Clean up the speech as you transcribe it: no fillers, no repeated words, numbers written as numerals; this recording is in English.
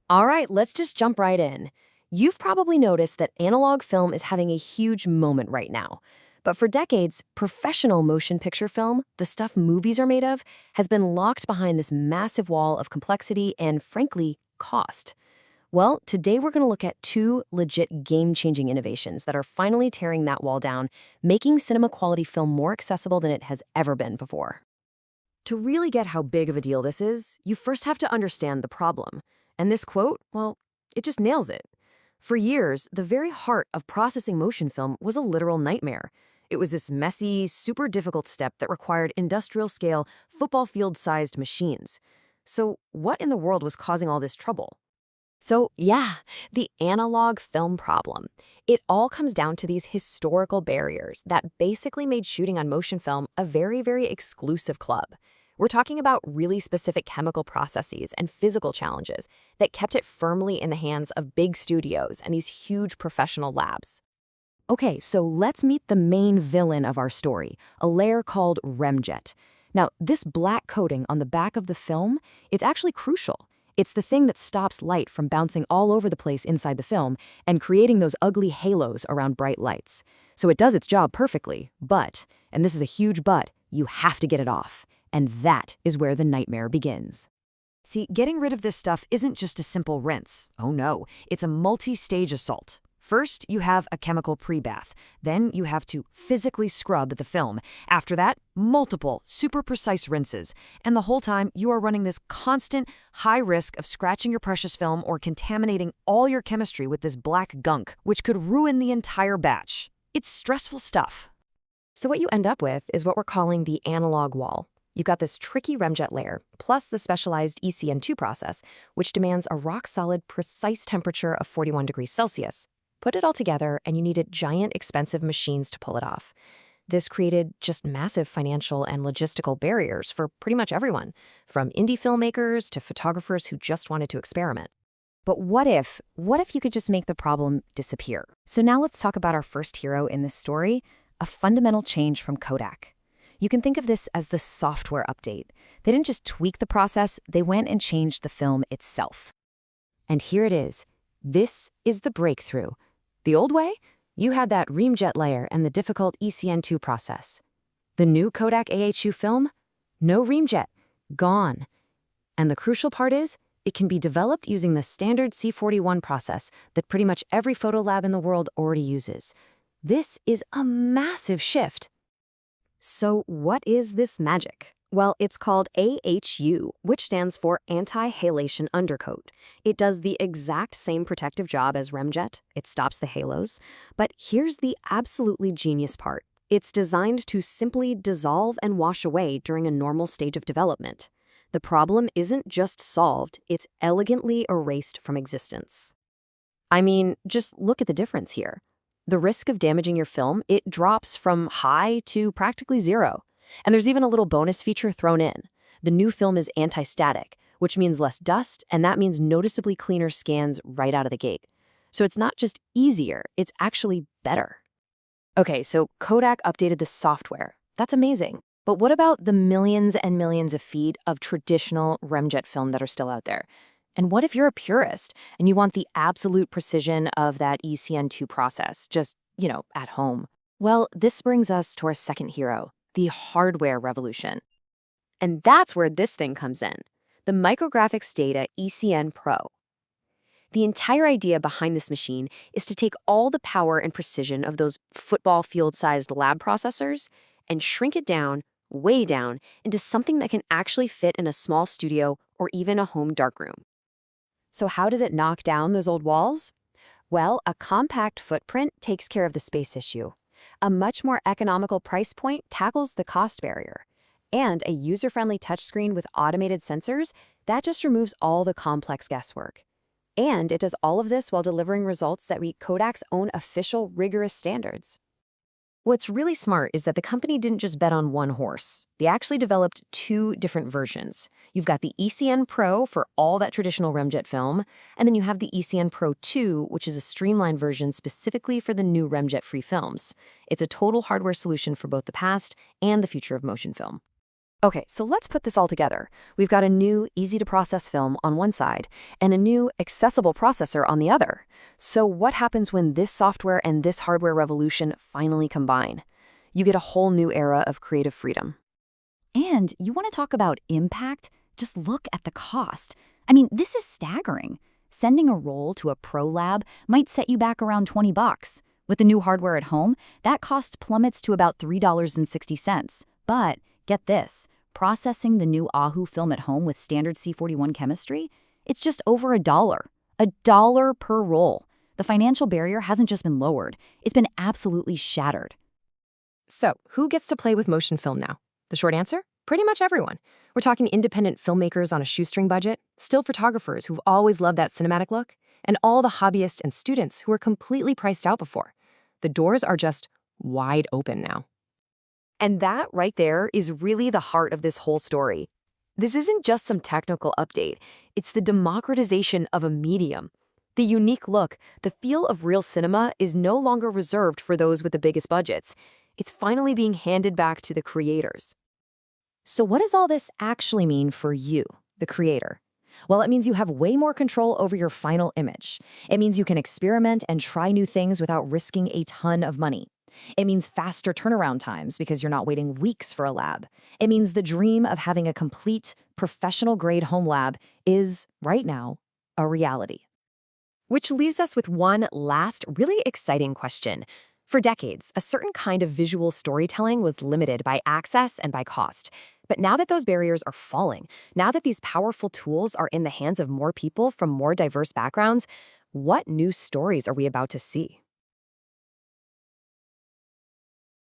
All right, let's just jump right in. You've probably noticed that analog film is having a huge moment right now. But for decades, professional motion picture film, the stuff movies are made of, has been locked behind this massive wall of complexity and, frankly, cost. Well, today we're going to look at two legit game-changing innovations that are finally tearing that wall down, making cinema quality film more accessible than it has ever been before. To really get how big of a deal this is, you first have to understand the problem. And this quote, well, it just nails it. For years, the very heart of processing motion film was a literal nightmare. It was this messy, super difficult step that required industrial-scale, football field-sized machines. So what in the world was causing all this trouble? So yeah, the analog film problem. It all comes down to these historical barriers that basically made shooting on motion film a very, very exclusive club. We're talking about really specific chemical processes and physical challenges that kept it firmly in the hands of big studios and these huge professional labs. Okay, so let's meet the main villain of our story, a layer called Remjet. Now, this black coating on the back of the film, it's actually crucial. It's the thing that stops light from bouncing all over the place inside the film and creating those ugly halos around bright lights. So it does its job perfectly, but, and this is a huge but, you have to get it off. And that is where the nightmare begins. See, getting rid of this stuff isn't just a simple rinse. Oh no, it's a multi-stage assault. First, you have a chemical pre-bath. Then you have to physically scrub the film. After that, multiple, super precise rinses. And the whole time, you are running this constant, high risk of scratching your precious film or contaminating all your chemistry with this black gunk, which could ruin the entire batch. It's stressful stuff. So what you end up with is what we're calling the analog wall. You've got this tricky Remjet layer, plus the specialized ECN-2 process, which demands a rock-solid, precise temperature of 41 degrees Celsius. Put it all together, and you needed giant, expensive machines to pull it off. This created just massive financial and logistical barriers for pretty much everyone, from indie filmmakers to photographers who just wanted to experiment. But what if you could just make the problem disappear? So now let's talk about our first hero in this story, a fundamental change from Kodak. You can think of this as the software update. They didn't just tweak the process, they went and changed the film itself. And here it is. This is the breakthrough. The old way? You had that Remjet layer and the difficult ECN-2 process. The new Kodak AHU film? No Remjet. Gone. And the crucial part is, it can be developed using the standard C41 process that pretty much every photo lab in the world already uses. This is a massive shift. So what is this magic? Well, it's called AHU, which stands for anti-halation undercoat. It does the exact same protective job as Remjet. It stops the halos. But here's the absolutely genius part. It's designed to simply dissolve and wash away during a normal stage of development. The problem isn't just solved, it's elegantly erased from existence. I mean, just look at the difference here. The risk of damaging your film, it drops from high to practically zero. And there's even a little bonus feature thrown in. The new film is anti-static, which means less dust, and that means noticeably cleaner scans right out of the gate. So it's not just easier, it's actually better. Okay, so Kodak updated the software. That's amazing. But what about the millions and millions of feet of traditional Remjet film that are still out there? And what if you're a purist and you want the absolute precision of that ECN-2 process, just, at home? Well, this brings us to our second hero, the hardware revolution. And that's where this thing comes in, the Micrographics Data ECN-PRO. The entire idea behind this machine is to take all the power and precision of those football field-sized lab processors and shrink it down, way down, into something that can actually fit in a small studio or even a home darkroom. So how does it knock down those old walls? Well, a compact footprint takes care of the space issue. A much more economical price point tackles the cost barrier. And a user-friendly touchscreen with automated sensors, that just removes all the complex guesswork. And it does all of this while delivering results that meet Kodak's own official rigorous standards. What's really smart is that the company didn't just bet on one horse. They actually developed two different versions. You've got the ECN-PRO for all that traditional Remjet film, and then you have the ECN-PRO2, which is a streamlined version specifically for the new Remjet-free films. It's a total hardware solution for both the past and the future of motion film. Okay, so let's put this all together. We've got a new, easy-to-process film on one side and a new, accessible processor on the other. So what happens when this software and this hardware revolution finally combine? You get a whole new era of creative freedom. And you want to talk about impact? Just look at the cost. I mean, this is staggering. Sending a roll to a pro lab might set you back around 20 bucks. With the new hardware at home, that cost plummets to about $3.60. But get this, processing the new AHU film at home with standard C41 chemistry, it's just over $1. $1 per roll. The financial barrier hasn't just been lowered, it's been absolutely shattered. So, who gets to play with motion film now? The short answer? Pretty much everyone. We're talking independent filmmakers on a shoestring budget, still photographers who've always loved that cinematic look, and all the hobbyists and students who were completely priced out before. The doors are just wide open now. And that right there is really the heart of this whole story. This isn't just some technical update. It's the democratization of a medium. The unique look, the feel of real cinema is no longer reserved for those with the biggest budgets. It's finally being handed back to the creators. So what does all this actually mean for you, the creator? Well, it means you have way more control over your final image. It means you can experiment and try new things without risking a ton of money. It means faster turnaround times because you're not waiting weeks for a lab. It means the dream of having a complete, professional-grade home lab is, right now, a reality. Which leaves us with one last, really exciting question. For decades, a certain kind of visual storytelling was limited by access and by cost. But now that those barriers are falling, now that these powerful tools are in the hands of more people from more diverse backgrounds, what new stories are we about to see?